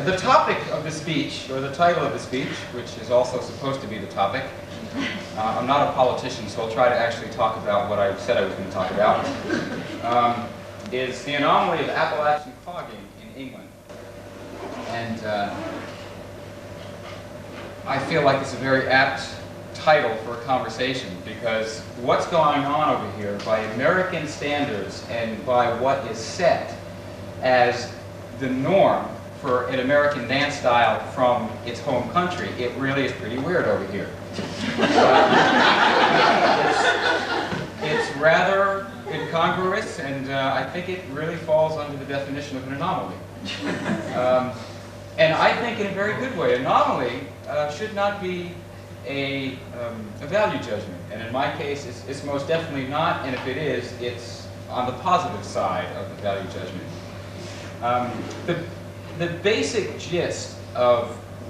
The topic of the speech, or the title of the speech, which is also supposed to be the topic, I'm not a politician, so I'll try to actually talk about what I said I was going to talk about, is the anomaly of Appalachian clogging in England. And I feel like it's a very apt title for a conversation, because what's going on over here by American standards and by what is set as the norm for an American dance style from its home country, it really is pretty weird over here. It's rather incongruous, and I think it really falls under the definition of an anomaly. And I think in a very good way. Anomaly should not be a value judgment, and in my case it's most definitely not, and if it is, it's on the positive side of the value judgment. The basic gist of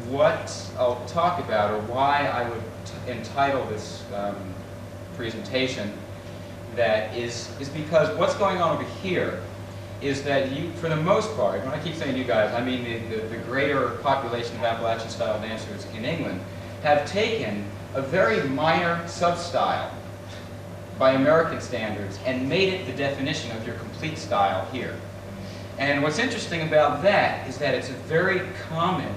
what I'll talk about, or why I would entitle this presentation that, is because what's going on over here is that you, for the most part, when I keep saying you guys, I mean the greater population of Appalachian style dancers in England, have taken a very minor sub-style by American standards and made it the definition of your complete style here. And what's interesting about that is that it's a very common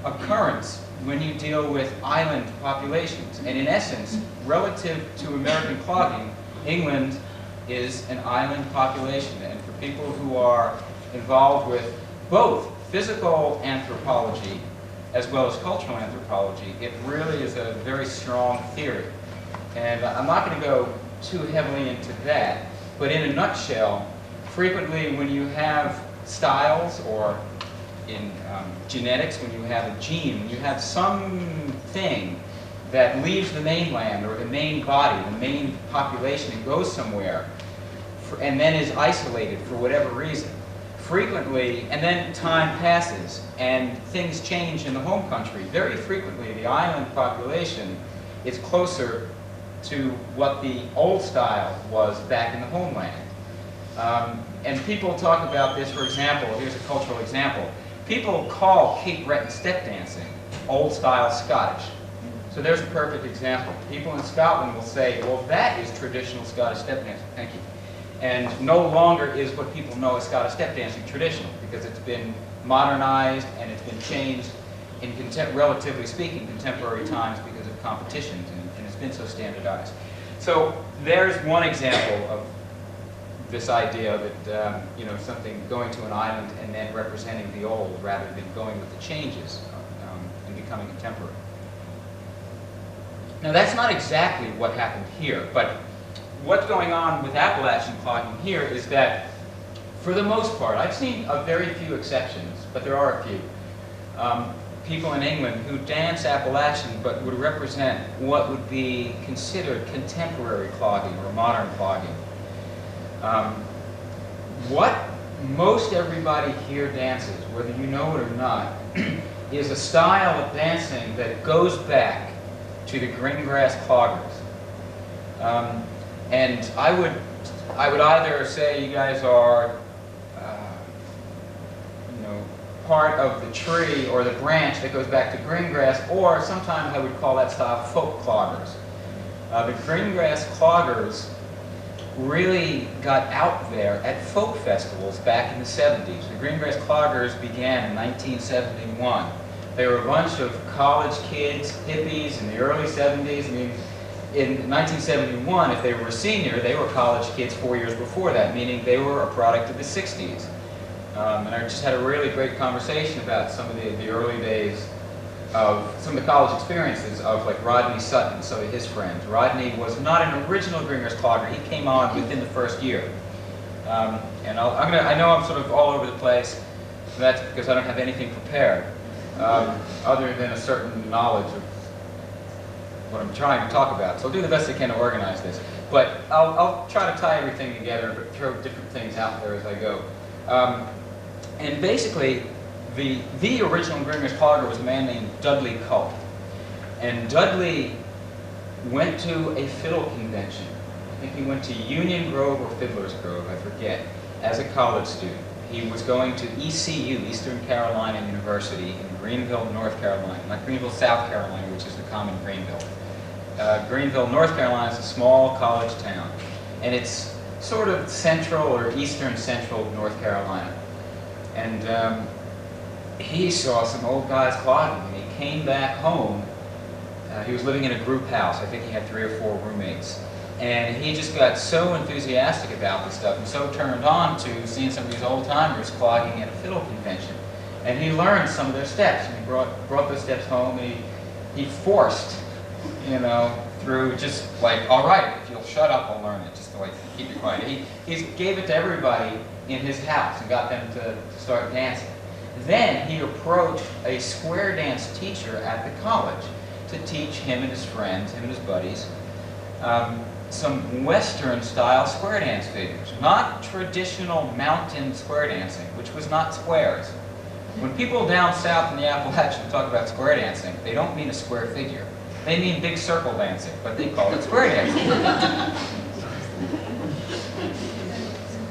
occurrence when you deal with island populations. And in essence, relative to American clogging, England is an island population. And for people who are involved with both physical anthropology as well as cultural anthropology, it really is a very strong theory. And I'm not going to go too heavily into that, but in a nutshell, frequently when you have styles, or in genetics, when you have a gene, when you have something that leaves the mainland or the main body, the main population, and goes somewhere, and then is isolated for whatever reason, frequently, and then time passes and things change in the home country, very frequently the island population is closer to what the old style was back in the homeland. And people talk about this, for example, here's a cultural example. People call Cape Breton step dancing old style Scottish. So there's a perfect example. People in Scotland will say, well, that is traditional Scottish step dancing. Thank you. And no longer is what people know as Scottish step dancing traditional, because it's been modernized and it's been changed in, relatively speaking, contemporary times because of competitions, and it's been so standardized. So there's one example of this idea that you know, something going to an island and then representing the old rather than going with the changes and becoming contemporary. Now that's not exactly what happened here, but what's going on with Appalachian clogging here is that, for the most part, I've seen a very few exceptions, but there are a few, people in England who dance Appalachian but would represent what would be considered contemporary clogging or modern clogging. What most everybody here dances, whether you know it or not, is a style of dancing that goes back to the green grass cloggers. And I would either say you guys are you know, part of the tree or the branch that goes back to green grass, or sometimes I would call that style folk cloggers. The green grass cloggers really got out there at folk festivals back in the 70s. The green grass cloggers began in 1971. They were a bunch of college kids, hippies in the early 70s. I mean, in 1971, if they were a senior, they were college kids 4 years before that, meaning they were a product of the 60s. And I just had a really great conversation about some of the early days of some of the college experiences of, like, Rodney Sutton, some of his friends. Rodney was not an original green grass clogger. He came on within the first year. And I know I'm sort of all over the place. That's because I don't have anything prepared, other than a certain knowledge of what I'm trying to talk about. So I'll do the best I can to organize this. But I'll try to tie everything together, but throw different things out there as I go. And basically, the original green grass clogger was a man named Dudley Culp. And Dudley went to a fiddle convention. I think he went to Union Grove or Fiddler's Grove, I forget, as a college student. he was going to ECU, Eastern Carolina University, in Greenville, North Carolina. Not Greenville, South Carolina, which is the common Greenville. Greenville, North Carolina is a small college town. And it's sort of central or eastern central North Carolina. And he saw some old guys clogging, and he came back home. He was living in a group house. I think he had 3 or 4 roommates. And he just got so enthusiastic about this stuff and so turned on to seeing some of these old-timers clogging at a fiddle convention. And he learned some of their steps, and he brought those steps home, and he forced, you know, through just like, all right, if you'll shut up, I'll learn it, just to like keep it quiet. He gave it to everybody in his house and got them to start dancing. Then he approached a square dance teacher at the college to teach him and his friends, him and his buddies, some Western-style square dance figures. Not traditional mountain square dancing, which was not squares. When people down south in the Appalachian talk about square dancing, they don't mean a square figure. They mean big circle dancing, but they call it square dancing.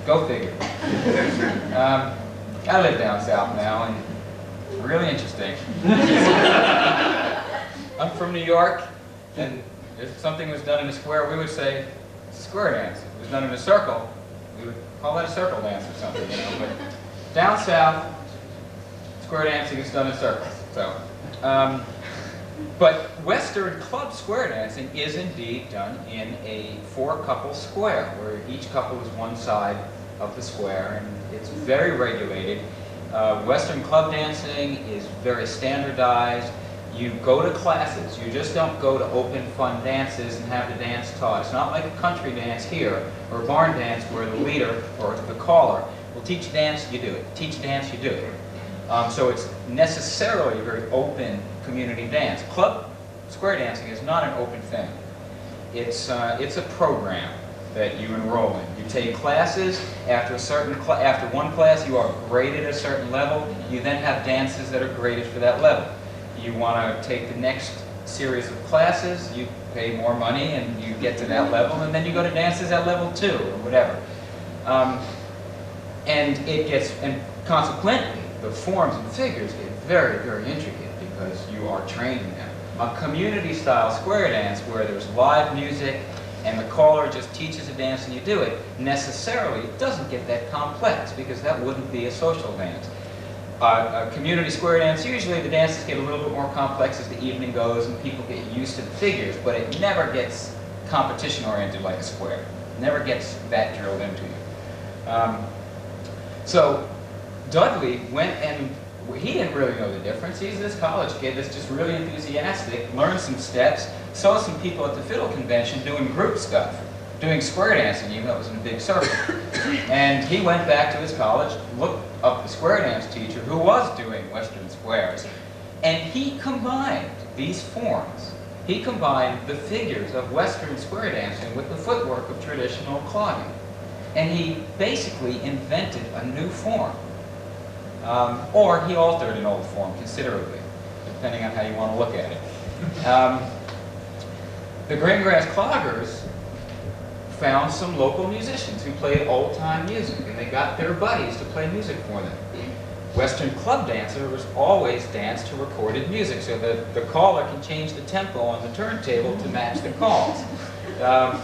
Go figure. I live down south now, and really interesting. I'm from New York, and if something was done in a square, we would say it's a square dance. If it was done in a circle, we would call that a circle dance or something, you know. But down south, square dancing is done in circles. So, but Western club square dancing is indeed done in a 4-couple square, where each couple is one side of the square, and it's very regulated. Western club dancing is very standardized. You go to classes. You just don't go to open fun dances and have the dance taught. It's not like a country dance here or a barn dance where the leader or the caller will teach dance, you do it. Teach dance, you do it. So it's necessarily a very open community dance. Club square dancing is not an open thing. It's a program that you enroll in. You take classes. After after one class, you are graded at a certain level. You then have dances that are graded for that level. You want to take the next series of classes, you pay more money and you get to that level, and then you go to dances at level 2 or whatever. And consequently, the forms and figures get very, very intricate because you are trained in them. A community-style square dance where there's live music and the caller just teaches a dance and you do it, necessarily doesn't get that complex because that wouldn't be a social dance. A community square dance, usually the dances get a little bit more complex as the evening goes and people get used to the figures, but it never gets competition-oriented like a square. It never gets that drilled into you. So Dudley went and he didn't really know the difference. He's this college kid that's just really enthusiastic, learned some steps, saw some people at the fiddle convention doing group stuff, doing square dancing, even though it was in a big circle. And he went back to his college, looked up the square dance teacher who was doing Western squares, and he combined these forms. He combined the figures of Western square dancing with the footwork of traditional clogging. And he basically invented a new form. Or he altered an old form considerably, depending on how you want to look at it. The Greengrass Cloggers found some local musicians who played old-time music, and they got their buddies to play music for them. Western club dancers always dance to recorded music, so that the caller can change the tempo on the turntable to match the calls.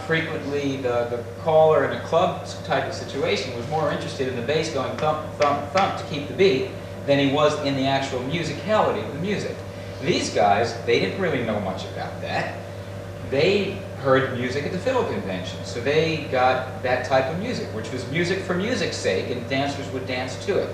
Frequently, the caller in a club type of situation was more interested in the bass going thump, thump, thump to keep the beat than he was in the actual musicality of the music. These guys, they didn't really know much about that. They heard music at the fiddle convention, so they got that type of music, which was music for music's sake, and dancers would dance to it.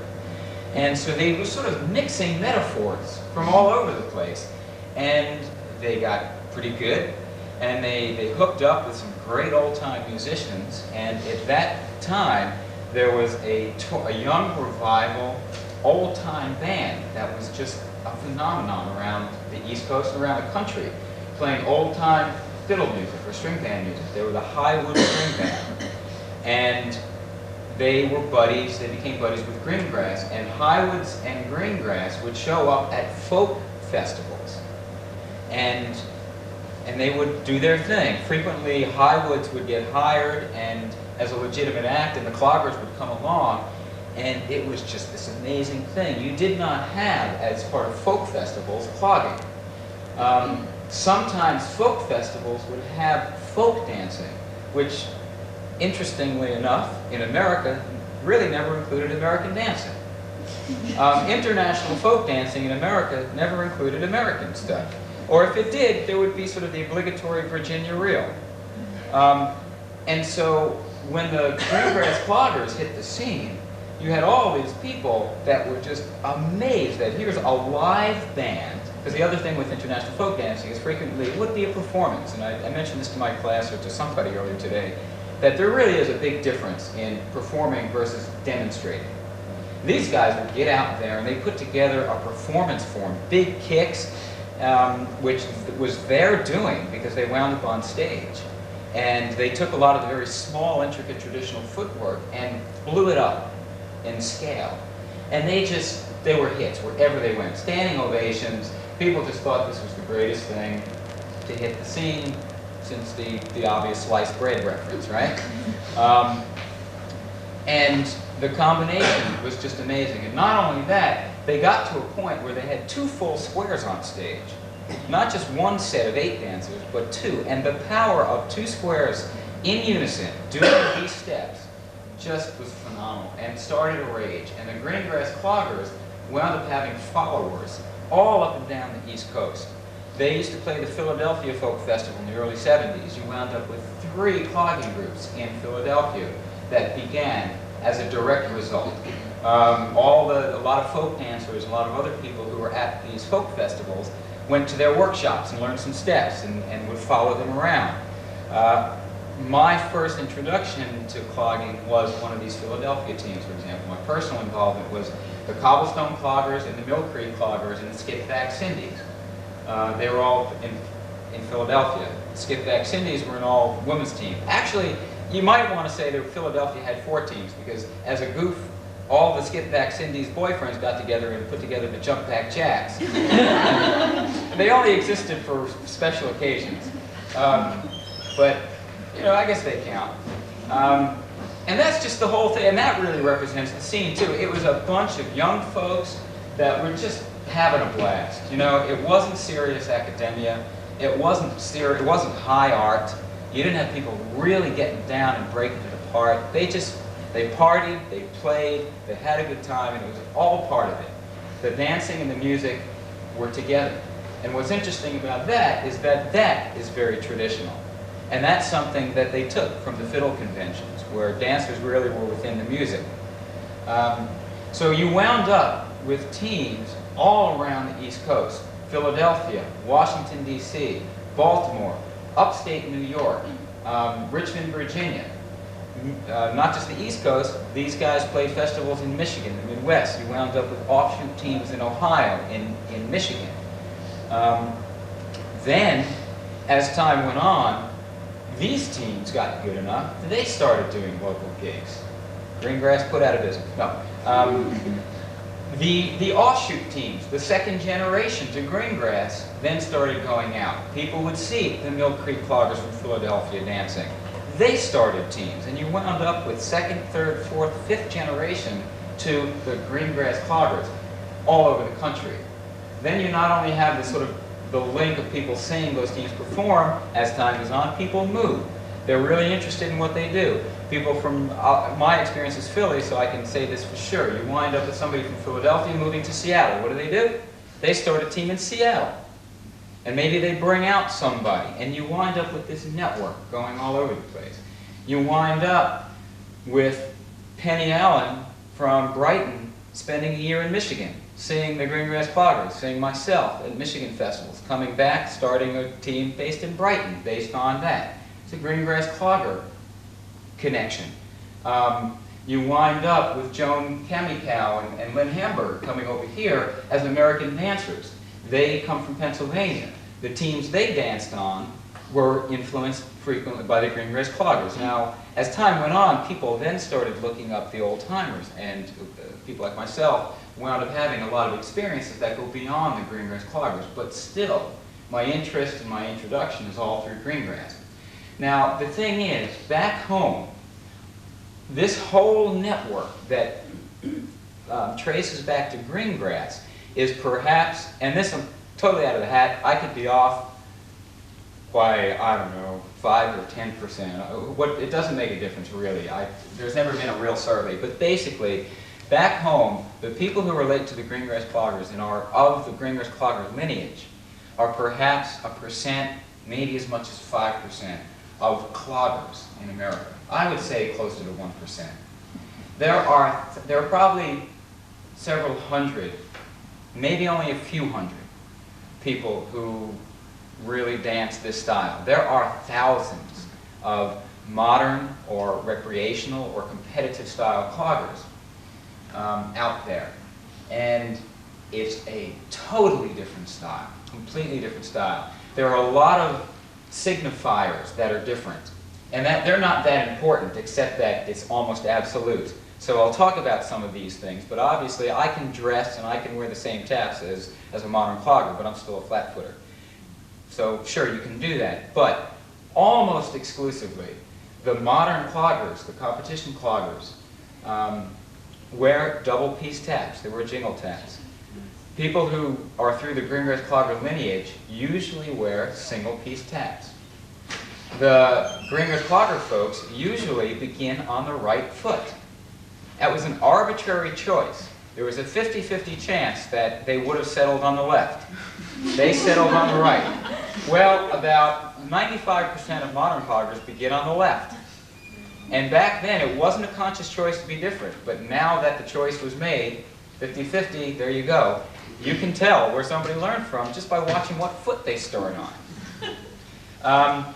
And so they were sort of mixing metaphors from all over the place, and they got pretty good. And they hooked up with some great old-time musicians, and at that time there was a young revival old-time band that was just a phenomenon around the East Coast and around the country, playing old-time fiddle music or string band music. They were the Highwood String Band, and they were buddies. They became buddies with Greengrass, and Highwoods and Greengrass would show up at folk festivals, and they would do their thing. Frequently, Highwoods would get hired and as a legitimate act, and the Cloggers would come along, And it was just this amazing thing. You did not have, as part of folk festivals, clogging. Sometimes folk festivals would have folk dancing, which, interestingly enough, in America, really never included American dancing. International folk dancing in America never included American stuff. Or if it did, there would be sort of the obligatory Virginia reel. And so when the Greengrass Cloggers hit the scene, you had all these people that were just amazed that here's a live band. Because the other thing with international folk dancing is frequently it would be a performance. And I mentioned this to my class or to somebody earlier today, that there really is a big difference in performing versus demonstrating. These guys would get out there and they put together a performance form, big kicks, which was their doing because they wound up on stage. And they took a lot of the very small, intricate traditional footwork and blew it up in scale. And they were hits wherever they went. Standing ovations. People just thought this was the greatest thing to hit the scene since the obvious sliced bread reference, right? And the combination was just amazing. And not only that, they got to a point where they had 2 full squares on stage. Not just one set of 8 dancers, but 2. And the power of 2 squares in unison doing these steps just was phenomenal and started a rage. And the Greengrass Cloggers wound up having followers all up and down the East Coast. They used to play the Philadelphia Folk Festival in the early 70s. You wound up with 3 clogging groups in Philadelphia that began as a direct result. A lot of folk dancers, a lot of other people who were at these folk festivals went to their workshops and learned some steps and would follow them around. My first introduction to clogging was one of these Philadelphia teams, for example. My personal involvement was the Cobblestone Cloggers and the Mill Creek Cloggers and the Skipback Cindies. They were all in Philadelphia. The Skipback Cindies were an all-women's team. Actually, you might want to say that Philadelphia had 4 teams because as a goof, all the Skipback Cindies boyfriends got together and put together the Jumpback Jacks. They only existed for special occasions. But, you know, I guess they count. And that's just the whole thing, and that really represents the scene too. It was a bunch of young folks that were just having a blast. You know, it wasn't serious academia. It wasn't high art. You didn't have people really getting down and breaking it apart. They partied, they played, they had a good time, and it was all part of it. The dancing and the music were together. And what's interesting about that is very traditional. And that's something that they took from the fiddle conventions, where dancers really were within the music. So you wound up with teams all around the East Coast. Philadelphia, Washington, D.C., Baltimore, upstate New York, Richmond, Virginia. Not just the East Coast, these guys played festivals in Michigan, the Midwest. You wound up with offshoot teams in Ohio, in Michigan. Then, as time went on, these teams got good enough that they started doing local gigs. Greengrass put out of business. No. The offshoot teams, the second generation to Greengrass, then started going out. People would see the Mill Creek Cloggers from Philadelphia dancing. They started teams, and you wound up with second, third, fourth, fifth generation to the Greengrass Cloggers all over the country. Then you not only have the sort of the link of people seeing those teams perform, as time goes on, people move. They're really interested in what they do. People from, my experience is Philly, so I can say this for sure. You wind up with somebody from Philadelphia moving to Seattle. What do? They start a team in Seattle. And maybe they bring out somebody, and you wind up with this network going all over the place. You wind up with Penny Allen from Brighton spending a year in Michigan, seeing the Greengrass Cloggers, seeing myself at Michigan festivals, coming back, starting a team based in Brighton based on that. It's a Greengrass Clogger connection. You wind up with Joan Kamikow and Lynn Hamburg coming over here as American dancers. They come from Pennsylvania. The teams they danced on were influenced frequently by the Greengrass Cloggers. Now, as time went on, people then started looking up the old-timers, and people like myself wound up having a lot of experiences that go beyond the Greengrass Cloggers, but still, my interest and my introduction is all through Greengrass. Now, the thing is, back home, this whole network that traces back to green grass is perhaps, and this I'm totally out of the hat, I could be off by, I don't know, 5 or 10%. It doesn't make a difference really. There's never been a real survey, but basically, back home, the people who relate to the greengrass cloggers and are of the greengrass clogger lineage are perhaps a percent, maybe as much as 5% of cloggers in America. I would say closer to 1%. There are probably several hundred, maybe only a few hundred people who really dance this style. There are thousands of modern or recreational or competitive style cloggers out there. And it's a totally different style, completely different style. There are a lot of signifiers that are different. And that they're not that important, except that it's almost absolute. So I'll talk about some of these things, but obviously I can dress and I can wear the same taps as a modern clogger, but I'm still a flat footer. So sure, you can do that, but almost exclusively, the modern cloggers, the competition cloggers, wear double-piece taps. They wear jingle taps. People who are through the greengrass clogger lineage usually wear single-piece taps. The greengrass clogger folks usually begin on the right foot. That was an arbitrary choice. There was a 50-50 chance that they would have settled on the left. They settled on the right. Well, about 95% of modern cloggers begin on the left. And back then, it wasn't a conscious choice to be different. But now that the choice was made, 50-50, there you go. You can tell where somebody learned from just by watching what foot they started on.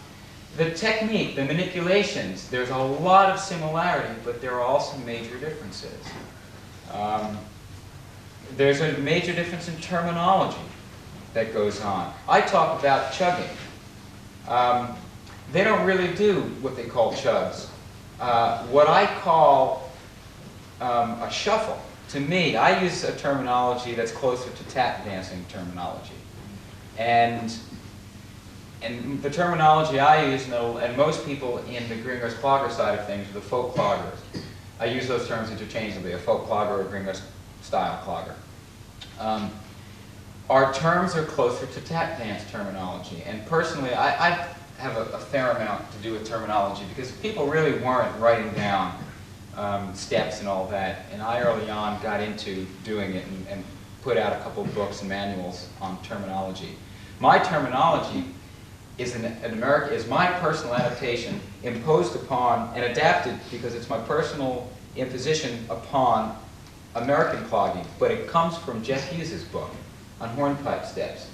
The technique, the manipulations, there's a lot of similarity, but there are also major differences. There's a major difference in terminology that goes on. I talk about chugging. They don't really do what they call chugs. What I call a shuffle, to me, I use a terminology that's closer to tap dancing terminology. And the terminology I use, and most people in the greengrass clogger side of things, the folk cloggers, I use those terms interchangeably, a folk clogger or a greengrass style clogger. Our terms are closer to tap dance terminology. And personally, I have a fair amount to do with terminology because people really weren't writing down steps and all that. And I early on got into doing it and put out a couple of books and manuals on terminology. My terminology is my personal adaptation imposed upon and adapted because it's my personal imposition upon American clogging, but it comes from Jeff Hughes' book on hornpipe steps.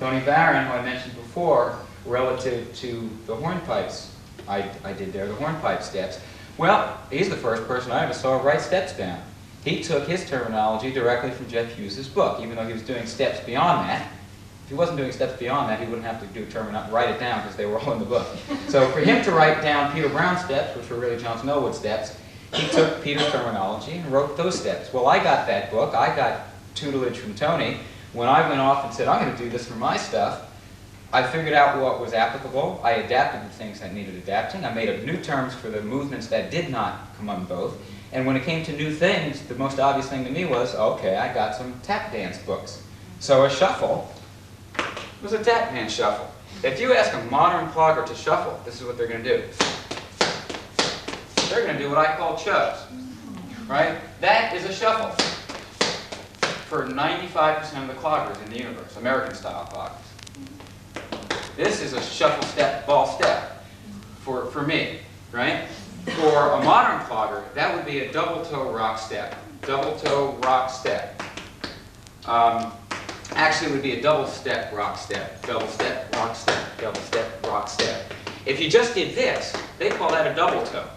Tony Barron, who I mentioned before, relative to the hornpipes I did there, the hornpipe steps, well, he's the first person I ever saw write steps down. He took his terminology directly from Jeff Hughes' book, even though he was doing steps beyond that. If he wasn't doing steps beyond that, he wouldn't have to do write it down because they were all in the book. So for him to write down Peter Brown steps, which were really John Snowwood steps, he took Peter's terminology and wrote those steps. Well, I got that book. I got tutelage from Tony. When I went off and said, I'm going to do this for my stuff, I figured out what was applicable. I adapted the things that needed adapting. I made up new terms for the movements that did not come on both. And when it came to new things, the most obvious thing to me was, okay, I got some tap dance books. So a shuffle was a tap dance shuffle. If you ask a modern clogger to shuffle, this is what they're going to do. They're going to do what I call chugs, right? That is a shuffle for 95% of the cloggers in the universe, American-style cloggers. This is a shuffle step, ball step for me, right? For a modern clogger, that would be a double toe rock step. Double toe rock step. Actually, it would be a double step rock step. Double step rock step. Double step rock step. If you just did this, they call that a double toe.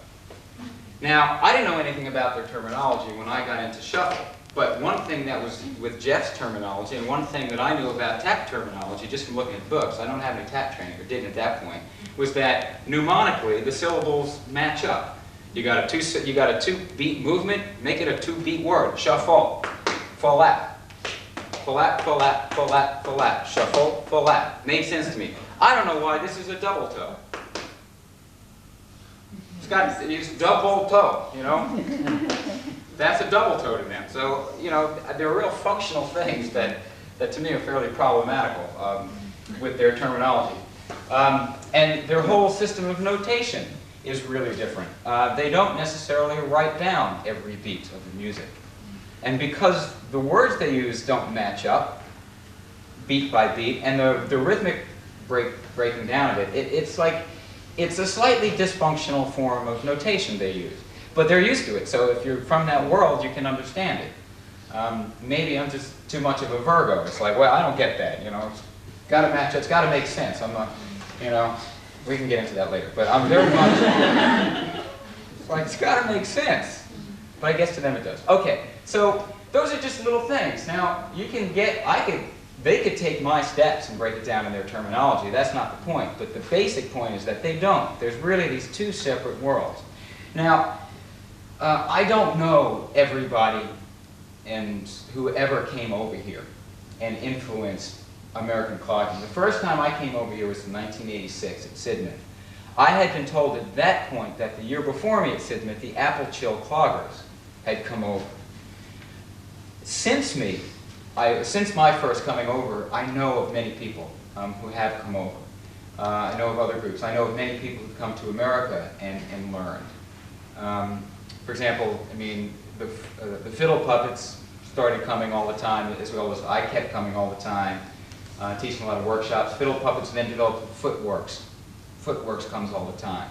Now, I didn't know anything about their terminology when I got into shuffle. But one thing that was with Jeff's terminology, and one thing that I knew about tap terminology, just from looking at books, I don't have any tap training, or didn't at that point, was that mnemonically the syllables match up. You got a two-beat movement, make it a two-beat word. Shuffle, full-lap. Full-lap, full-lap, full-lap, full-lap. Shuffle, full-lap. Made sense to me. I don't know why this is a double toe. It's double toe, you know? that's a double toe to them. So, you know, there are real functional things that to me are fairly problematical with their terminology. And their whole system of notation is really different. They don't necessarily write down every beat of the music. And because the words they use don't match up, beat by beat, and the rhythmic breaking down of it, it's like, it's a slightly dysfunctional form of notation they use. But they're used to it, so if you're from that world, you can understand it. Maybe I'm just too much of a Virgo. It's like, well, I don't get that, you know. It's got to match, it's got to make sense. I'm not, you know, we can get into that later. But I'm very much, it's like, it's got to make sense. But I guess to them it does. Okay, so those are just little things. Now, you can get, they could take my steps and break it down in their terminology. That's not the point. But the basic point is that they don't. There's really these two separate worlds. Now, I don't know everybody and whoever came over here and influenced American clogging. The first time I came over here was in 1986 at Sidmouth. I had been told at that point that the year before me at Sidmouth, the Appalachian cloggers had come over. Since my first coming over, I know of many people who have come over. I know of other groups. I know of many people who've come to America and learned. For example, I mean, the fiddle puppets started coming all the time, as well as I kept coming all the time, teaching a lot of workshops. Fiddle puppets then developed footworks. Footworks comes all the time.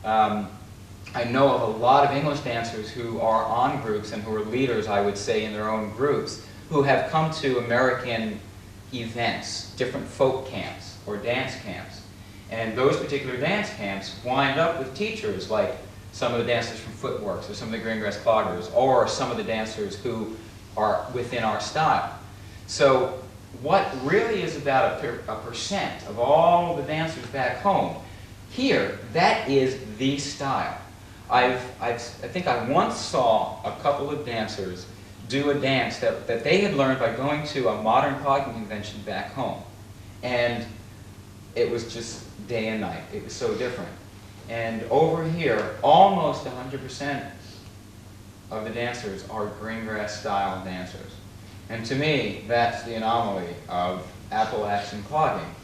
I know of a lot of English dancers who are on groups and who are leaders, I would say, in their own groups, who have come to American events, different folk camps or dance camps. And those particular dance camps wind up with teachers like some of the dancers from Footworks, or some of the Green Grass Cloggers, or some of the dancers who are within our style. So what really is about a percent of all the dancers back home, here, that is the style. I think I once saw a couple of dancers do a dance that they had learned by going to a modern clogging convention back home. And it was just day and night. It was so different. And over here, almost 100% of the dancers are green grass style dancers. And to me, that's the anomaly of Appalachian clogging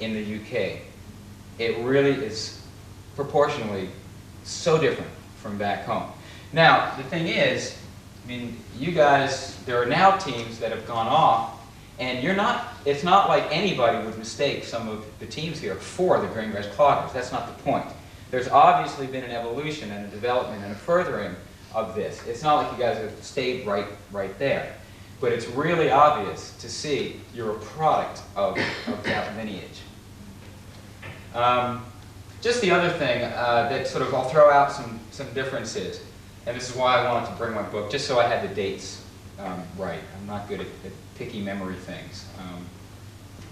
in the UK. It really is proportionally so different from back home. Now, the thing is, I mean, you guys, there are now teams that have gone off, and it's not like anybody would mistake some of the teams here for the green grass cloggers. That's not the point. There's obviously been an evolution and a development and a furthering of this. It's not like you guys have stayed right there. But it's really obvious to see you're a product of that lineage. Just the other thing that sort of, I'll throw out some differences, and this is why I wanted to bring my book, just so I had the dates right. I'm not good at picky memory things. I'm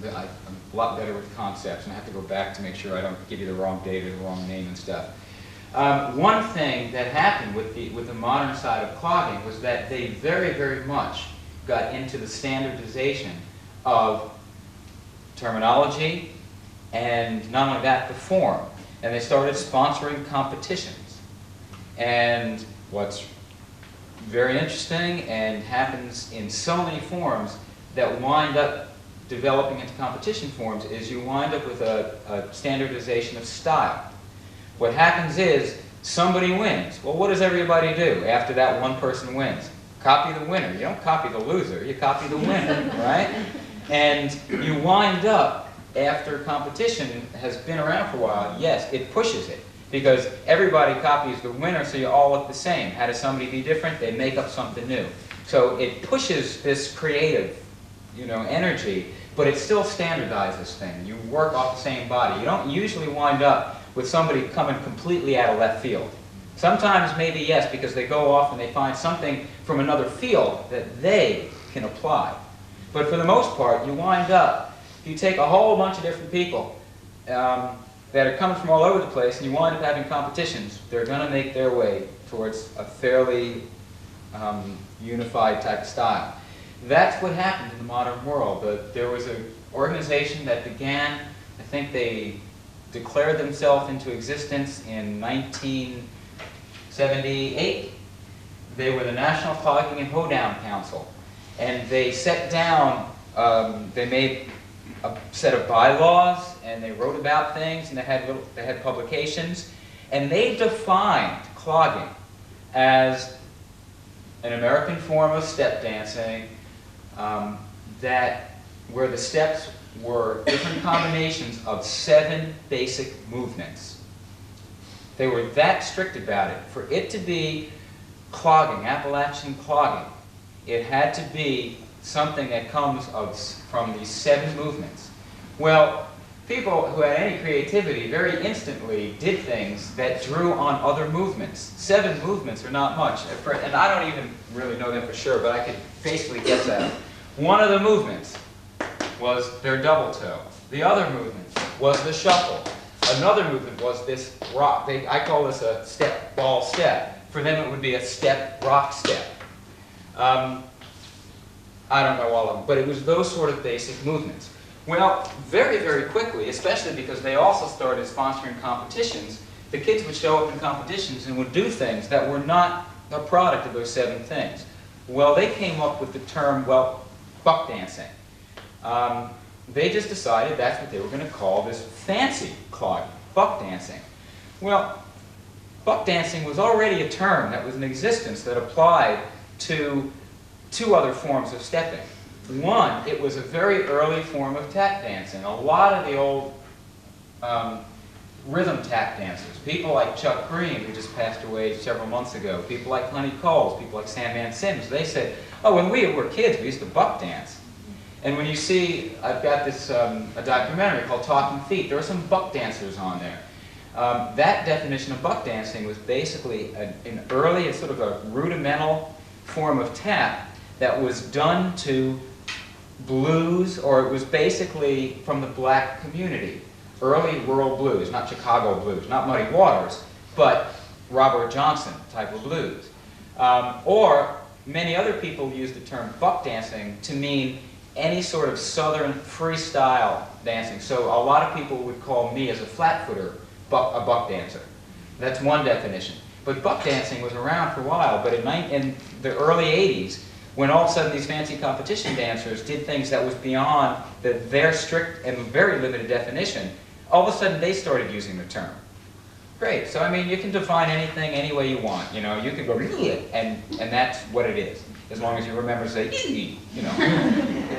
a lot better with concepts, and I have to go back to make sure I don't give you the wrong date or the wrong name and stuff. One thing that happened with the modern side of clogging was that they very, very much got into the standardization of terminology, and not only that, the form. And they started sponsoring competitions. And what's very interesting and happens in so many forms that wind up developing into competition forms is you wind up with a standardization of style. What happens is somebody wins. Well, what does everybody do after that one person wins? Copy the winner. You don't copy the loser, you copy the winner, right? And you wind up, after competition has been around for a while, yes, it pushes it. Because everybody copies the winner, so you all look the same. How does somebody be different? They make up something new. So it pushes this creative, energy, but it still standardizes things. You work off the same body. You don't usually wind up with somebody coming completely out of left field. Sometimes maybe yes, because they go off and they find something from another field that they can apply. But for the most part, you wind up, if you take a whole bunch of different people that are coming from all over the place, and you wind up having competitions, they're going to make their way towards a fairly unified type of style. That's what happened in the modern world. There was an organization that began, I think they declared themselves into existence in 1978. they were the National Clogging and Hoedown Council. And they set down, they made a set of bylaws, and they wrote about things, and they had publications, and they defined clogging as an American form of step dancing where the steps were different combinations of 7 basic movements. They were that strict about it. For it to be clogging, Appalachian clogging, it had to be something that comes from these 7 movements. Well, people who had any creativity very instantly did things that drew on other movements. 7 movements are not much. And I don't even really know them for sure, but I could basically guess at them. One of the movements was their double toe. The other movement was the shuffle. Another movement was this rock. I call this a step, ball, step. For them it would be a step, rock, step. I don't know all of them, but it was those sort of basic movements. Well, very, very quickly, especially because they also started sponsoring competitions, the kids would show up in competitions and would do things that were not a product of those 7 things. Well, they came up with the term, well, buck dancing. They just decided that's what they were going to call this fancy clogging, buck dancing. Well, buck dancing was already a term that was in existence that applied to 2 other forms of stepping. One, it was a very early form of tap dancing. A lot of the old rhythm tap dancers, people like Chuck Green, who just passed away several months ago, people like Honey Coles, people like Sandman Sims, they said, oh, when we were kids, we used to buck dance. And when you see, I've got this a documentary called Talking Feet, there are some buck dancers on there. That definition of buck dancing was basically an early, sort of a rudimental form of tap that was done to blues, or it was basically from the black community. Early rural blues, not Chicago blues, not Muddy Waters, but Robert Johnson type of blues. Or many other people use the term buck dancing to mean any sort of southern freestyle dancing. So a lot of people would call me as a flat-footer a buck dancer. That's one definition. But buck dancing was around for a while, but in the early 80s, when all of a sudden these fancy competition dancers did things that was beyond their strict and very limited definition, all of a sudden they started using the term. Great. So I mean, you can define anything any way you want. You know, you could go and that's what it is, as long as you remember to say you know.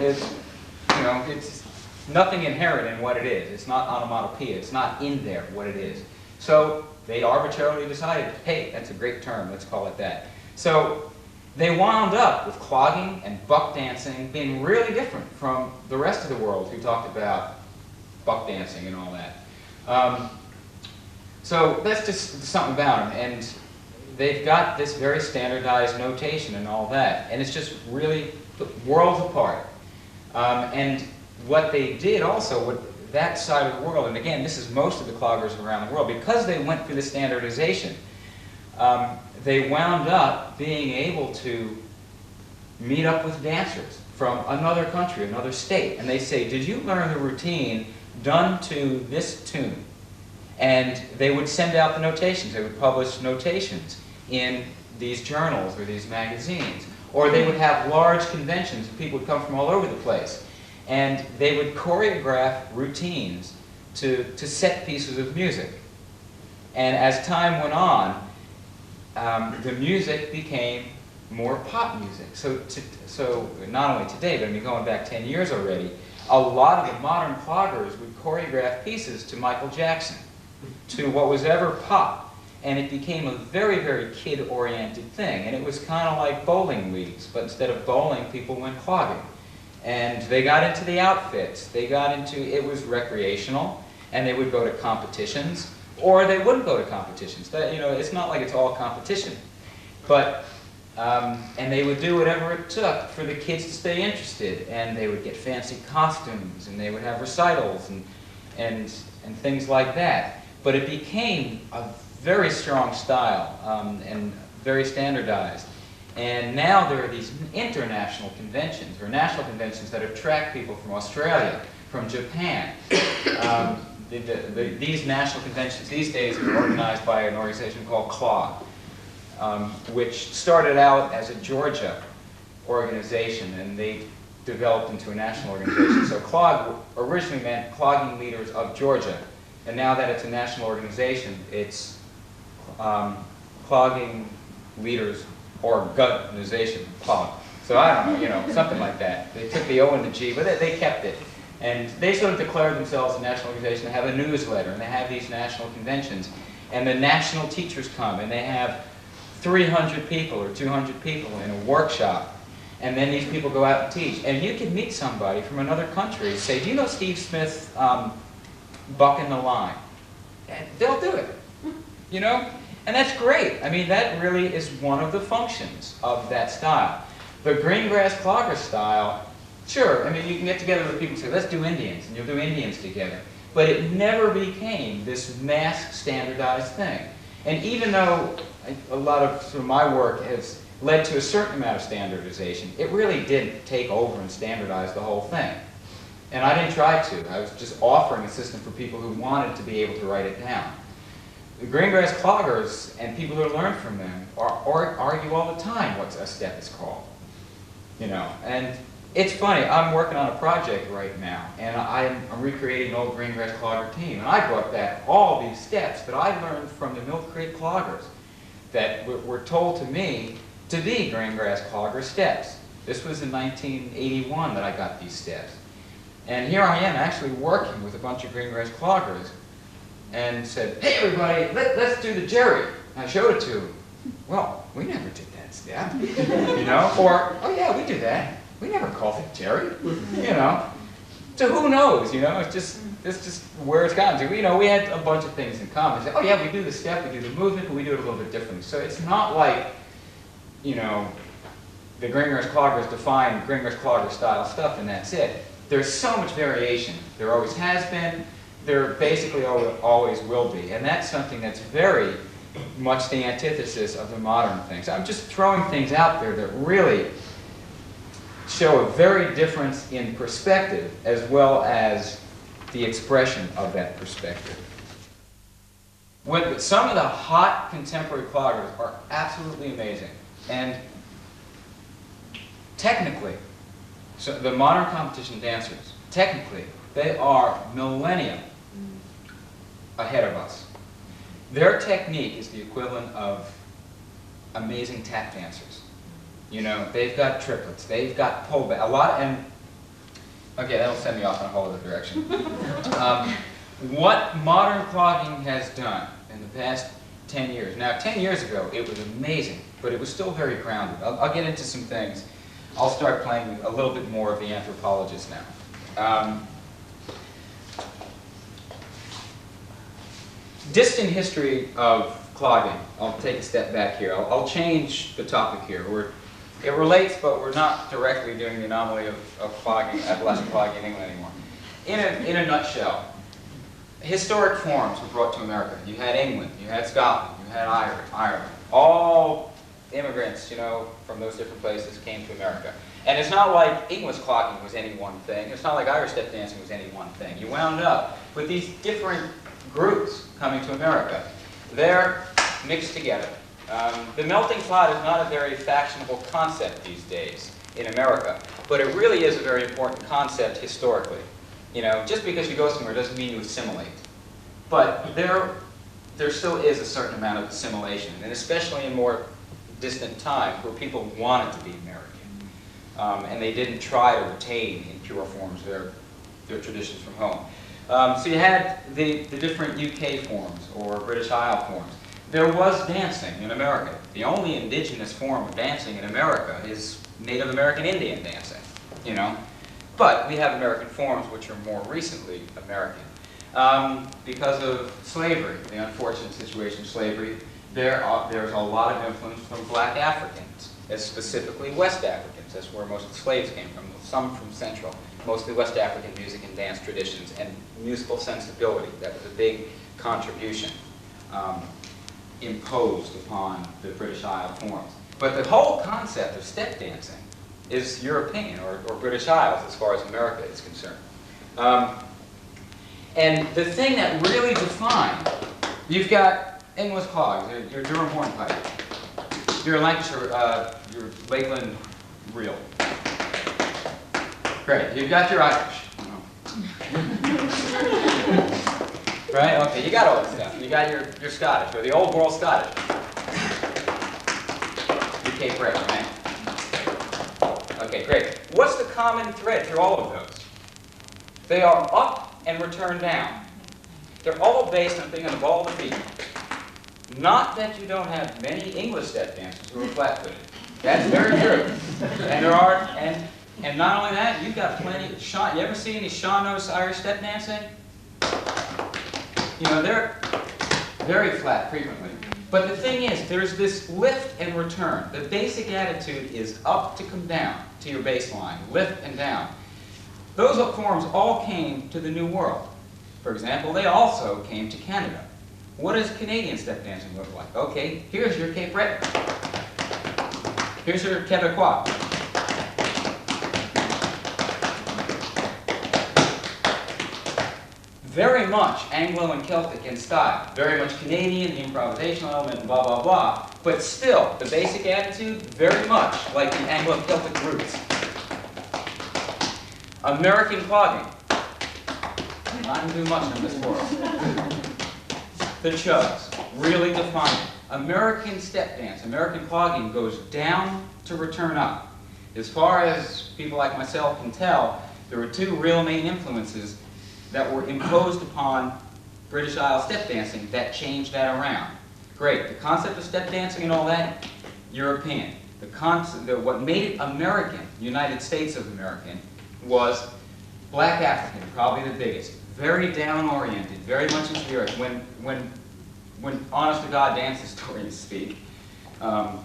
It's nothing inherent in what it is. It's not onomatopoeia. It's not in there what it is. So they arbitrarily decided, hey, that's a great term. Let's call it that. So they wound up with clogging and buck dancing being really different from the rest of the world who talked about buck dancing and all that. So that's just something about them. And they've got this very standardized notation and all that. And it's just really worlds apart. And what they did also with that side of the world, and again, this is most of the cloggers around the world, because they went through the standardization, they wound up being able to meet up with dancers from another country, another state, and they say, did you learn the routine done to this tune? And they would send out the notations. They would publish notations in these journals or these magazines. Or they would have large conventions, and people would come from all over the place. And they would choreograph routines to set pieces of music. And as time went on, the music became more pop music. So not only today, but I mean going back 10 years already, a lot of the modern cloggers would choreograph pieces to Michael Jackson, to what was ever pop. And it became a very, very kid-oriented thing. And it was kind of like bowling leagues, but instead of bowling, people went clogging. And they got into the outfits. They got into, it was recreational, and they would go to competitions, or they wouldn't go to competitions. That, you know, it's not like it's all competition. But, and they would do whatever it took for the kids to stay interested. And they would get fancy costumes, and they would have recitals, and things like that. But it became a very strong style, and very standardized. And now there are these international conventions, or national conventions, that attract people from Australia, from Japan. These national conventions these days are organized by an organization called CLOG. which started out as a Georgia organization, and they developed into a national organization. So CLOG originally meant Clogging Leaders of Georgia, and now that it's a national organization, it's Clogging Leaders Organization, CLOG. So I don't know, you know, something like that. They took the O and the G, but they kept it. And they sort of declared themselves a national organization. They have a newsletter, and they have these national conventions. And the national teachers come, and they have 300 people or 200 people in a workshop. And then these people go out and teach. And you can meet somebody from another country, say, do you know Steve Smith's Bucking the Line? And they'll do it, you know? And that's great. I mean, that really is one of the functions of that style. The green grass clogger style, sure, I mean, you can get together with people and say, let's do Indians, and you'll do Indians together. But it never became this mass standardized thing. And even though a lot of sort of my work has led to a certain amount of standardization, it really didn't take over and standardize the whole thing. And I didn't try to. I was just offering a system for people who wanted to be able to write it down. The green grass cloggers and people who learn from them argue all the time what a step is called. You know, and it's funny, I'm working on a project right now, and I'm recreating an old green grass clogger team, and I brought back all these steps that I learned from the Milk Crate cloggers that were told to me to be green grass clogger steps. This was in 1981 that I got these steps. And here I am actually working with a bunch of green grass cloggers and said, hey everybody, let's do the Jerry. And I showed it to them. Well, we never did that step, you know? Or, oh yeah, we do that. We never called it Jerry, you know? So who knows, you know? It's just where it's gotten to. You know, we had a bunch of things in common. Say, oh yeah, we do the step, we do the movement, but we do it a little bit differently. So it's not like, you know, the green grass cloggers define green grass clogger style stuff and that's it. There's so much variation. There always has been. There basically always will be. And that's something that's very much the antithesis of the modern things. I'm just throwing things out there that really show a very difference in perspective as well as the expression of that perspective. Some of the hot contemporary cloggers are absolutely amazing. And technically, so the modern competition dancers, technically, they are millennia ahead of us. Their technique is the equivalent of amazing tap dancers. You know, they've got triplets, they've got pullback, a lot, and okay, that'll send me off in a whole other direction. What modern clogging has done in the past 10 years, now 10 years ago it was amazing, but it was still very grounded. I'll get into some things. I'll start playing a little bit more of the anthropologist now. Distant history of clogging. I'll take a step back here. I'll change the topic here. It relates, but we're not directly doing the anomaly of clogging, Appalachian clogging in England anymore. In a nutshell, historic forms were brought to America. You had England, you had Scotland, you had Ireland. All immigrants, you know, from those different places came to America. And it's not like English clogging was any one thing. It's not like Irish step dancing was any one thing. You wound up with these different groups coming to America. They're mixed together. The melting pot is not a very fashionable concept these days in America, but it really is a very important concept historically. You know, just because you go somewhere doesn't mean you assimilate. But there still is a certain amount of assimilation, and especially in more distant times where people wanted to be American. And they didn't try to retain in pure forms their traditions from home. So you had the different UK forms or British Isle forms. There was dancing in America. The only indigenous form of dancing in America is Native American Indian dancing, you know. But we have American forms which are more recently American. Because of slavery, the unfortunate situation of slavery, there's a lot of influence from black Africans, specifically West Africans. That's where most of the slaves came from, some from Central. Mostly West African music and dance traditions and musical sensibility. That was a big contribution imposed upon the British Isle forms. But the whole concept of step dancing is European or British Isles as far as America is concerned. And the thing that really defined, you've got English clogs, your Durham hornpipe. You're in Lancashire, you're Lakeland Real. Great, you've got your Irish. Right? Okay, you got all this stuff. You got your Scottish, or the old world Scottish. Your Cape Breton, right? Okay, great. What's the common thread through all of those? They are up and return down. They're all based on being on the ball of the feet. Not that you don't have many English step dancers who are flat-footed. That's very true. And there are, and not only that, you've got plenty. You ever see any Sean-Nose Irish step dancing? You know, they're very flat frequently. But the thing is, there's this lift and return. The basic attitude is up to come down to your baseline, lift and down. Those forms all came to the New World. For example, they also came to Canada. What does Canadian step dancing look like? Okay, here's your Cape Breton. Here's your Quebecois. Very much Anglo and Celtic in style. Very much Canadian, the improvisational element, and blah, blah, blah. But still, the basic attitude, very much like the Anglo-Celtic roots. American clogging. Not going to do much in this world. The chugs, really define it. American step dance, American clogging goes down to return up. As far as people like myself can tell, there were two real main influences that were imposed upon British Isles step dancing that changed that around. Great, the concept of step dancing and all that, European. What made it American, United States of American, was black African, probably the biggest. Very down-oriented, very much into the earth. When honest-to-God dance historians speak, and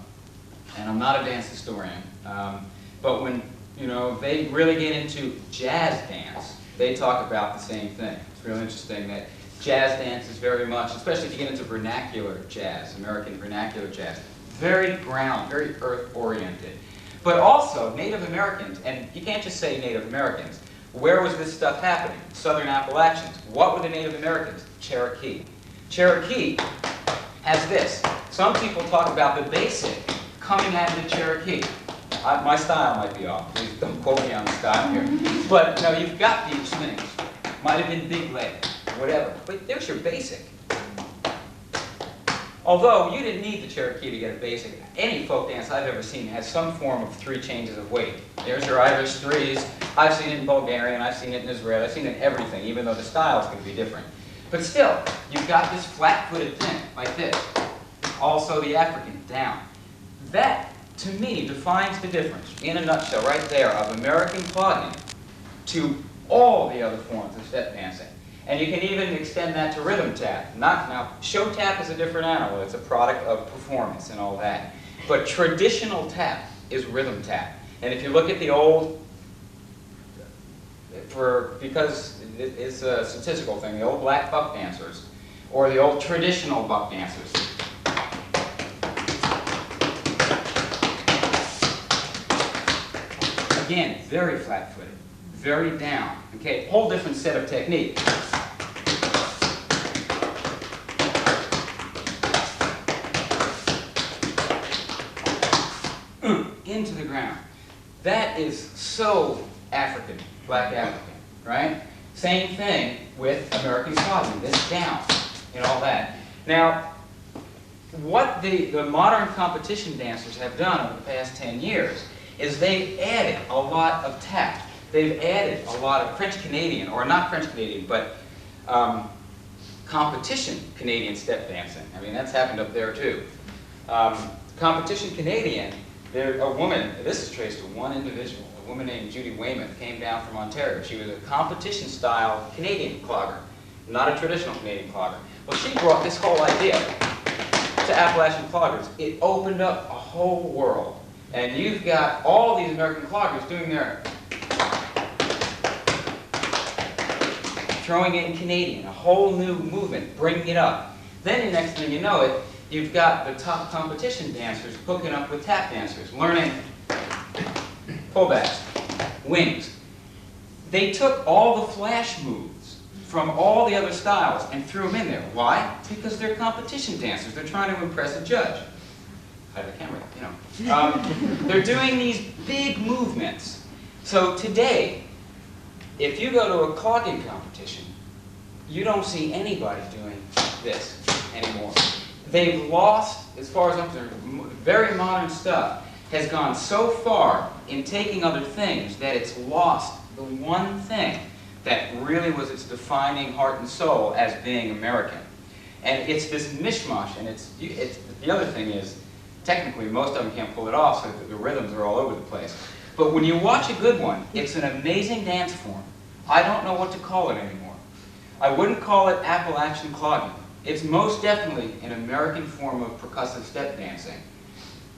I'm not a dance historian, but when they really get into jazz dance, they talk about the same thing. It's really interesting that jazz dance is very much, especially if you get into vernacular jazz, American vernacular jazz, very ground, very earth-oriented. But also, Native Americans, and you can't just say Native Americans. Where was this stuff happening? Southern Appalachians. What were the Native Americans? Cherokee. Cherokee has this. Some people talk about the basic coming out of the Cherokee. My style might be off. Please don't quote me on the style here. But no, you've got these things. Might have been big leg, whatever. But there's your basic. Although you didn't need the Cherokee to get a basic. Any folk dance I've ever seen has some form of 3 changes of weight. There's your Irish threes. I've seen it in Bulgarian. I've seen it in Israel. I've seen it in everything, even though the style's going to be different. But still, you've got this flat-footed thing, like this. Also the African, down. That, to me, defines the difference, in a nutshell, right there, of American clogging to all the other forms of step dancing. And you can even extend that to rhythm tap. Now, show tap is a different animal. It's a product of performance and all that. But traditional tap is rhythm tap. And if you look at the old, because it's a statistical thing, the old black buck dancers, or the old traditional buck dancers. Again, very flat-footed, very down. Okay, whole different set of technique. Into the ground. That is so African, black African, right? Same thing with American clogging, this down and all that. Now, what the modern competition dancers have done over the past 10 years is they've added a lot of tap. They've added a lot of French Canadian, or not French Canadian, but competition Canadian step dancing. I mean, that's happened up there too. Competition Canadian, a woman, this is traced to one individual, a woman named Judy Weymouth came down from Ontario. She was a competition-style Canadian clogger, not a traditional Canadian clogger. Well, she brought this whole idea to Appalachian cloggers. It opened up a whole world. And you've got all these American cloggers doing their throwing in Canadian, a whole new movement, bringing it up. Then the next thing you know it, you've got the top competition dancers hooking up with tap dancers, learning pullbacks, wings. They took all the flash moves from all the other styles and threw them in there. Why? Because they're competition dancers. They're trying to impress a judge. hide the camera, you know. They're doing these big movements. So today, if you go to a clogging competition, you don't see anybody doing this anymore. They've lost, as far as I'm concerned, very modern stuff has gone so far in taking other things that it's lost the one thing that really was its defining heart and soul as being American. And it's this mishmash, and it's the other thing is, technically most of them can't pull it off, so the rhythms are all over the place. But when you watch a good one, it's an amazing dance form. I don't know what to call it anymore. I wouldn't call it Appalachian clogging. It's most definitely an American form of percussive step dancing.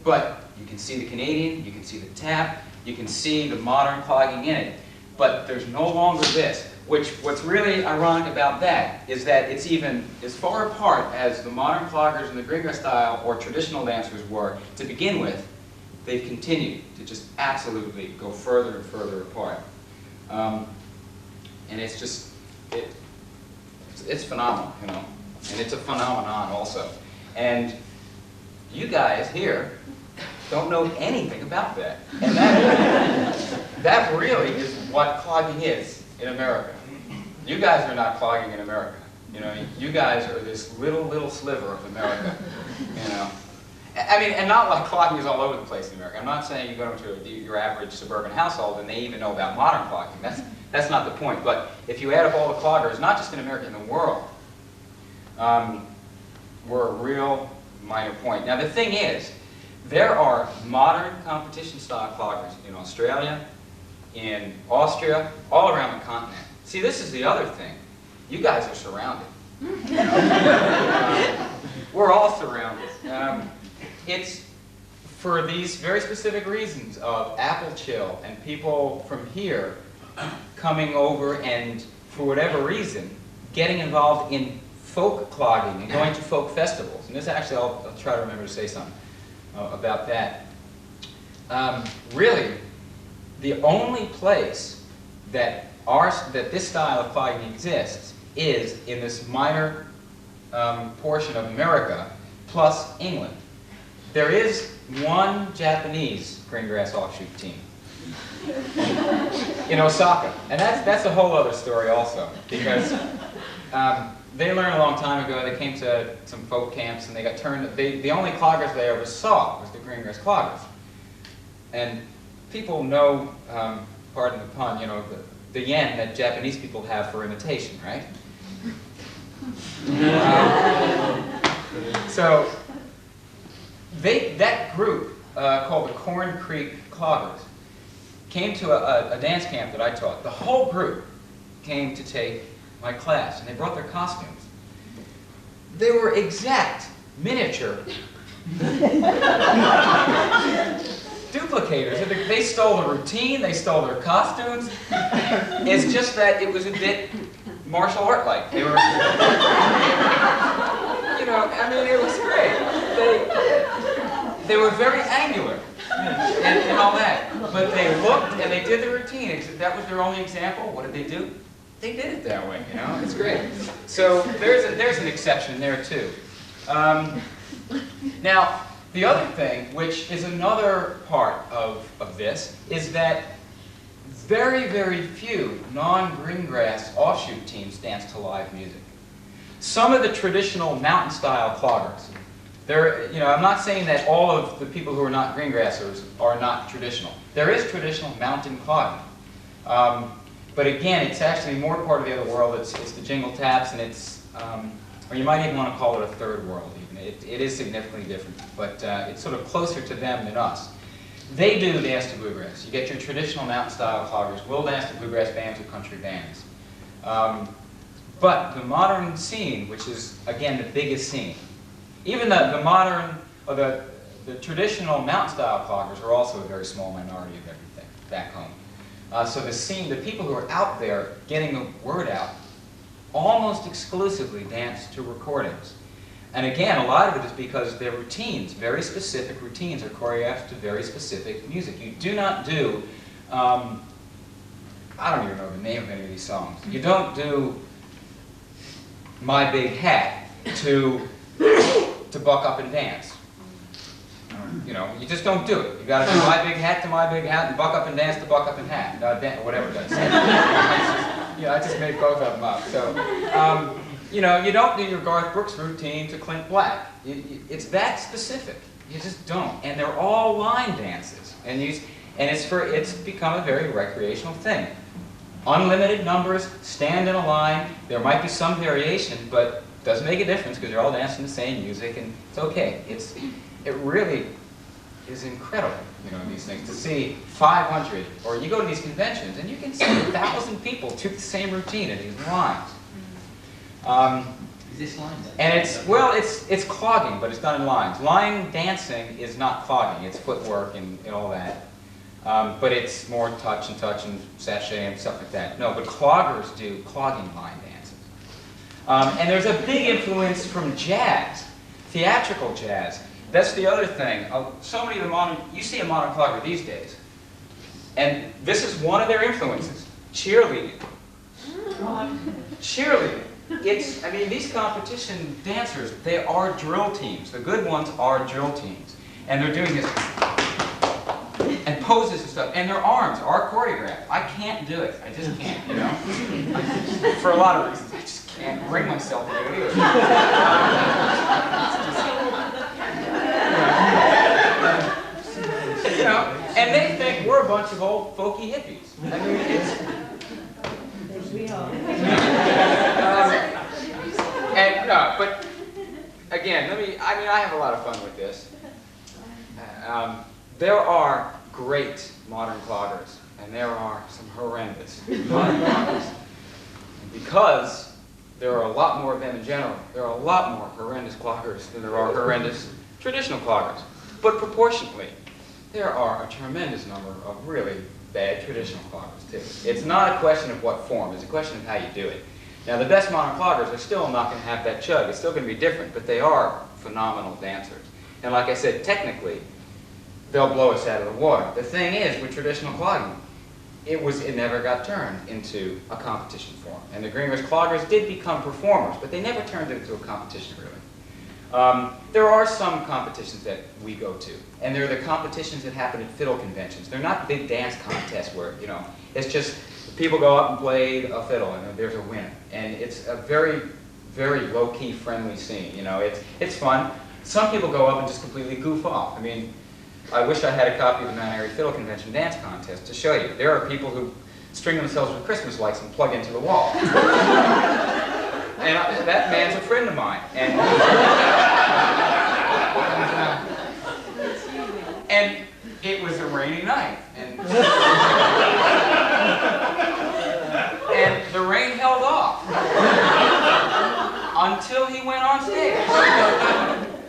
But you can see the Canadian, you can see the tap, you can see the modern clogging in it. But there's no longer this. What's really ironic about that is that it's even as far apart as the modern cloggers and the Gringa style or traditional dancers were to begin with. They've continued to just absolutely go further and further apart. And it's just, it's phenomenal, you know. And it's a phenomenon also. And you guys here don't know anything about that. And that really is what clogging is in America. You guys are not clogging in America. You know, you guys are this little sliver of America. You know, I mean, and not like clogging is all over the place in America. I'm not saying you go into your average suburban household and they even know about modern clogging. That's not the point. But if you add up all the cloggers, not just in America, in the world, we're a real minor point. Now the thing is, there are modern competition-style cloggers in Australia, in Austria, all around the continent. See, this is the other thing. You guys are surrounded. We're all surrounded. It's for these very specific reasons of apple chill and people from here coming over and, for whatever reason, getting involved in folk clogging and going to folk festivals. And this actually, I'll try to remember to say something about that. Really, the only place that this style of clogging exists is in this minor portion of America, plus England. There is one Japanese green grass offshoot team in Osaka, and that's a whole other story also, because they learned a long time ago. They came to some folk camps and they got turned. The only cloggers they ever saw was the green grass cloggers, and people know, pardon the pun, you know, the yen that Japanese people have for imitation, right? So that group called the Corn Creek Cloggers came to a dance camp that I taught. The whole group came to take my class, and they brought their costumes. They were exact miniature duplicators. They stole the routine, they stole their costumes. It's just that it was a bit martial art-like. They were, you know, I mean, it was great. They were very angular and all that. But they looked and they did the routine. That was their only example. What did they do? They did it that way, you know? It's great. So there's an exception there, too. Now, the other thing, which is another part of this, is that very, very few non-greengrass offshoot teams dance to live music. Some of the traditional mountain-style cloggers, you know, I'm not saying that all of the people who are not greengrassers are not traditional. There is traditional mountain clogging. But again, it's actually more part of the other world. It's the jingle taps, and it's, or you might even want to call it a third world even. It is significantly different, but it's sort of closer to them than us. They do dance to bluegrass. You get your traditional mountain-style cloggers will dance to bluegrass bands or country bands. But the modern scene, which is, again, the biggest scene, even the modern, or the traditional mountain-style cloggers are also a very small minority of everything back home. So the scene, the people who are out there getting the word out, almost exclusively dance to recordings. And again, a lot of it is because their routines, very specific routines, are choreographed to very specific music. You do not do, I don't even know the name of any of these songs. You don't do My Big Hat to buck up and dance. You know, you just don't do it. You got to do my big hat to my big hat and buck up and dance to buck up and hat, or whatever it does. You know, I just made both of them up. So, you know, you don't do your Garth Brooks routine to Clint Black. It's that specific. You just don't. And they're all line dances. And it's become a very recreational thing. Unlimited numbers, stand in a line. There might be some variation, but it doesn't make a difference because you're all dancing the same music, and it's okay. It really is incredible, you know, these things, to see 500, or you go to these conventions and you can see 1,000 people do the same routine in these lines. Is this line dance? And it's clogging, but it's done in lines. Line dancing is not clogging, it's footwork and all that. But it's more touch and sachet and stuff like that. No, but cloggers do clogging line dances. And there's a big influence from jazz, theatrical jazz. That's the other thing. So many of the modern, you see a modern clogger these days. And this is one of their influences, cheerleading. Cheerleading. I mean, these competition dancers, they are drill teams. The good ones are drill teams. And they're doing this, and poses and stuff, and their arms are choreographed. I can't do it. I just can't, you know? For a lot of reasons, I just can't bring myself to do it either. You know, and they think we're a bunch of old folky hippies. I mean, it's... and no, but again, I have a lot of fun with this. There are great modern cloggers, and there are some horrendous modern cloggers. And because there are a lot more of them in general, there are a lot more horrendous cloggers than there are horrendous traditional cloggers. But proportionately, there are a tremendous number of really bad traditional cloggers too. It's not a question of what form, it's a question of how you do it. Now the best modern cloggers are still not going to have that chug, it's still going to be different, but they are phenomenal dancers. And like I said, technically, they'll blow us out of the water. The thing is, with traditional clogging, it never got turned into a competition form. And the Greengrass cloggers did become performers, but they never turned it into a competition really. There are some competitions that we go to, and they're the competitions that happen at fiddle conventions. They're not big dance contests where, you know, it's just people go up and play a fiddle and there's a winner. And it's a very, very low-key, friendly scene, you know. It's fun. Some people go up and just completely goof off. I mean, I wish I had a copy of the Mount Airy Fiddle Convention dance contest to show you. There are people who string themselves with Christmas lights and plug into the wall. And that man's a friend of mine. And it was a rainy night. And the rain held off until he went on stage.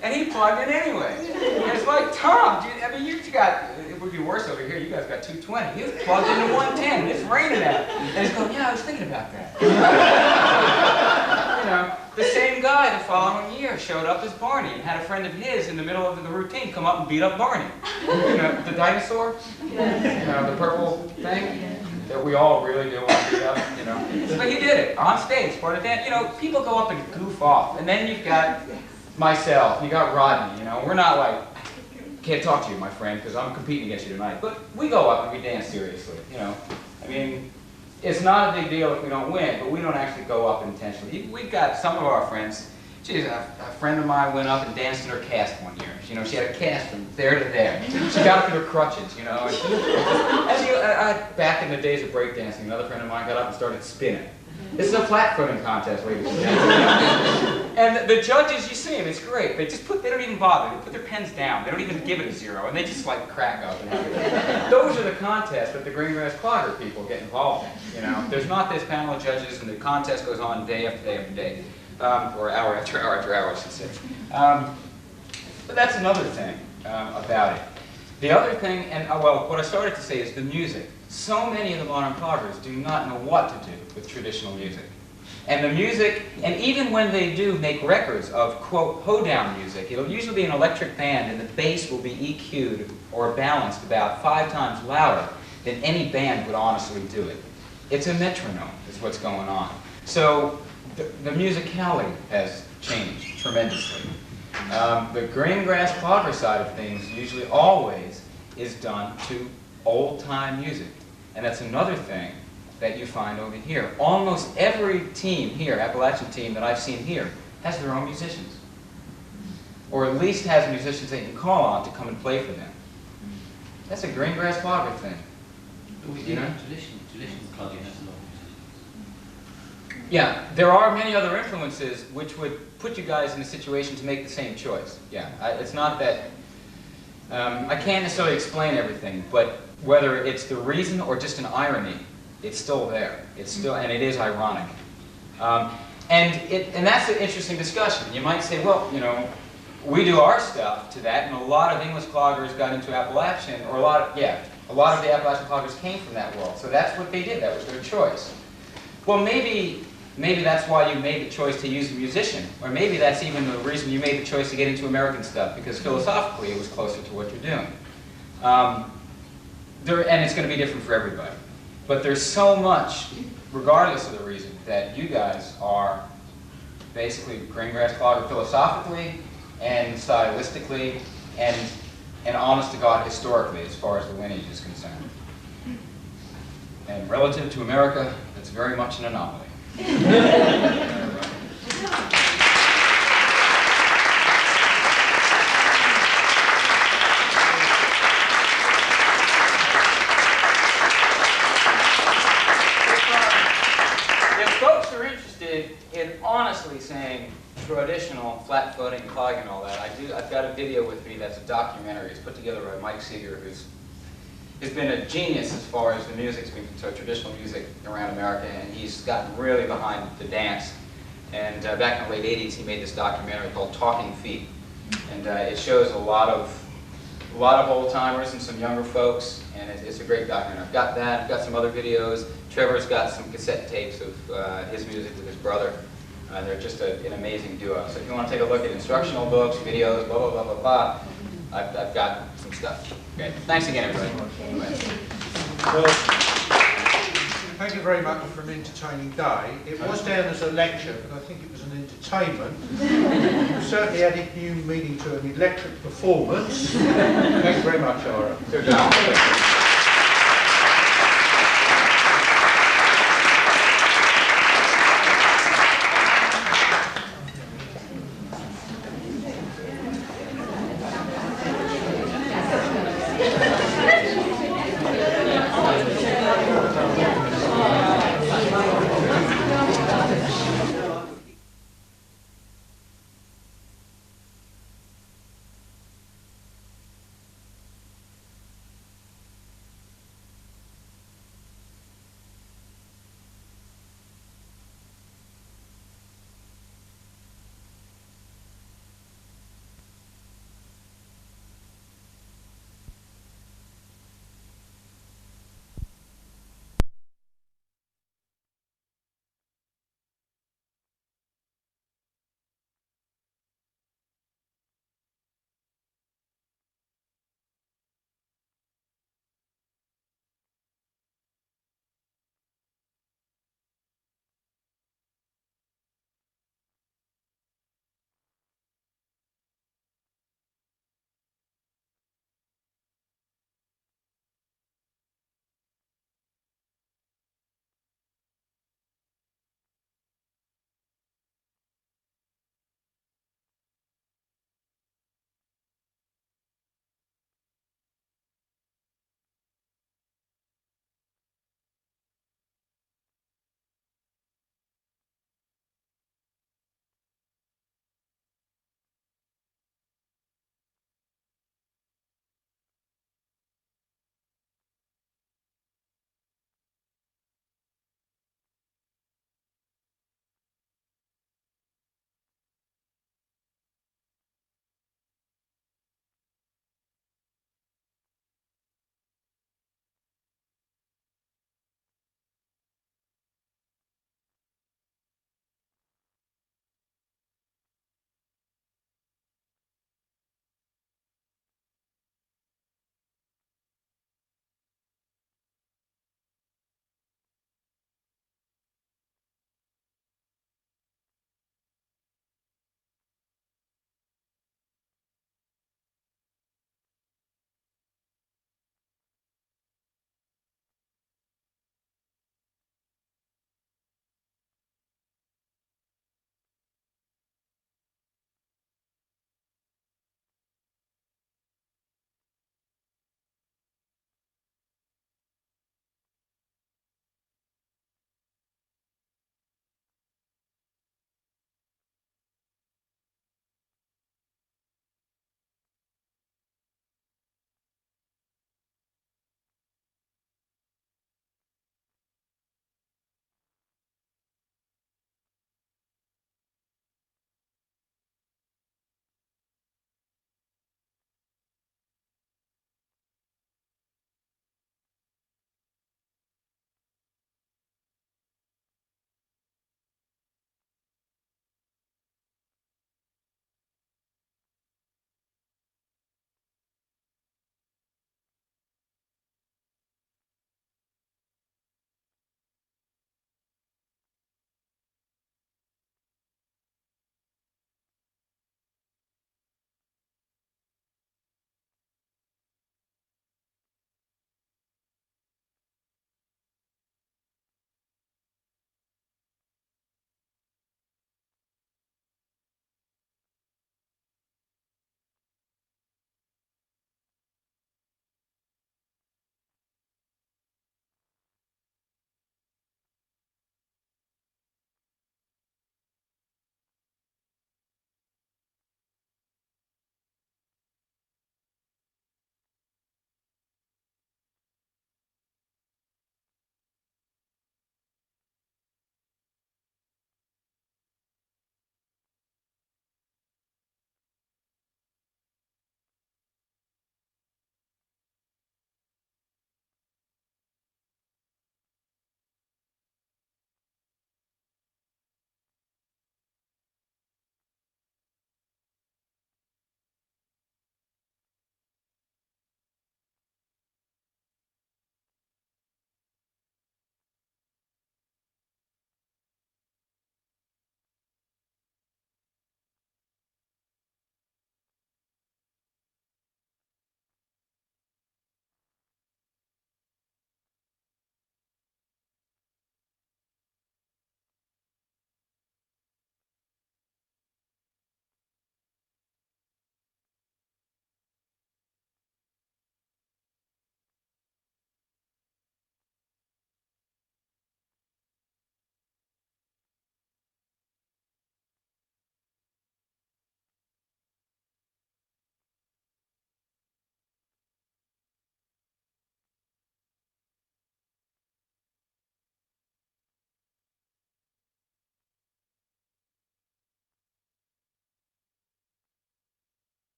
And he plugged in anyway. And it's like, Tom, it would be worse over here. You guys got 220. He was plugged into 110. It's raining out. And he's going, yeah, I was thinking about that. You know, the same guy the following year showed up as Barney and had a friend of his in the middle of the routine come up and beat up Barney. You know, the dinosaur, you know, the purple thing that we all really do want to beat up, you know. But he did it on stage, part of that. You know, people go up and goof off. And then you've got myself, you got Rodney, you know. We're not like, can't talk to you, my friend, because I'm competing against you tonight. But we go up and we dance seriously, you know. I mean, it's not a big deal if we don't win, but we don't actually go up intentionally. We've got some of our friends. Geez, a friend of mine went up and danced in her cast one year. You know, she had a cast from there to there. She got up in her crutches, you know. Back in the days of breakdancing, another friend of mine got up and started spinning. This is a flat-footing contest, ladies and gentlemen. And the judges, you see them, it's great. They don't even bother. They put their pens down. They don't even give it a 0, and they just like crack up and everything. Those are the contests that the Greengrass clogger people get involved in. You know, there's not this panel of judges, and the contest goes on day after day after day, or hour after hour after hour, I should say. But that's another thing about it. The other thing, and well, what I started to say is the music. So many of the modern cloggers do not know what to do with traditional music. And the music, and even when they do make records of, quote, hoedown music, it'll usually be an electric band and the bass will be EQ'd or balanced about 5 times louder than any band would honestly do it. It's a metronome is what's going on. So the musicality has changed tremendously. The green grass clogger side of things usually always is done to old-time music. And that's another thing that you find over here. Almost every team here, Appalachian team that I've seen here, has their own musicians. Or at least has musicians they can call on to come and play for them. That's a green grass clogger thing. You know? Traditional clogging has a lot of musicians. Yeah, there are many other influences which would put you guys in a situation to make the same choice. Yeah, it's not that, I can't necessarily explain everything, but whether it's the reason or just an irony, it's still there. It's still, and it is ironic. And that's an interesting discussion. You might say, well, you know, we do our stuff to that, and a lot of English cloggers got into Appalachian, or a lot of the Appalachian cloggers came from that world. So that's what they did. That was their choice. Well, maybe that's why you made the choice to use a musician, or maybe that's even the reason you made the choice to get into American stuff, because philosophically it was closer to what you're doing. And it's going to be different for everybody. But there's so much, regardless of the reason, that you guys are basically green grass clogger philosophically and stylistically and honest to God historically as far as the lineage is concerned. And relative to America, it's very much an anomaly. If folks are interested in honestly saying traditional flat footing, clogging, and all that, I've got a video with me that's a documentary. It's put together by Mike Seeger, who's been a genius as far as the music's been concerned, traditional music around America, and he's gotten really behind the dance. And back in the late 80s, he made this documentary called Talking Feet. And it shows a lot of old timers and some younger folks, and it's a great documentary. I've got that, I've got some other videos. Trevor's got some cassette tapes of his music with his brother. They're just an amazing duo. So if you want to take a look at instructional books, videos, blah, blah, blah, blah, blah, I've got some stuff. Okay. Thanks again, everybody. Well, thank you very much for an entertaining day. It was down as a lecture, but I think it was an entertainment. You certainly added new meaning to an electric performance. Thank you very much, Ira. Good job.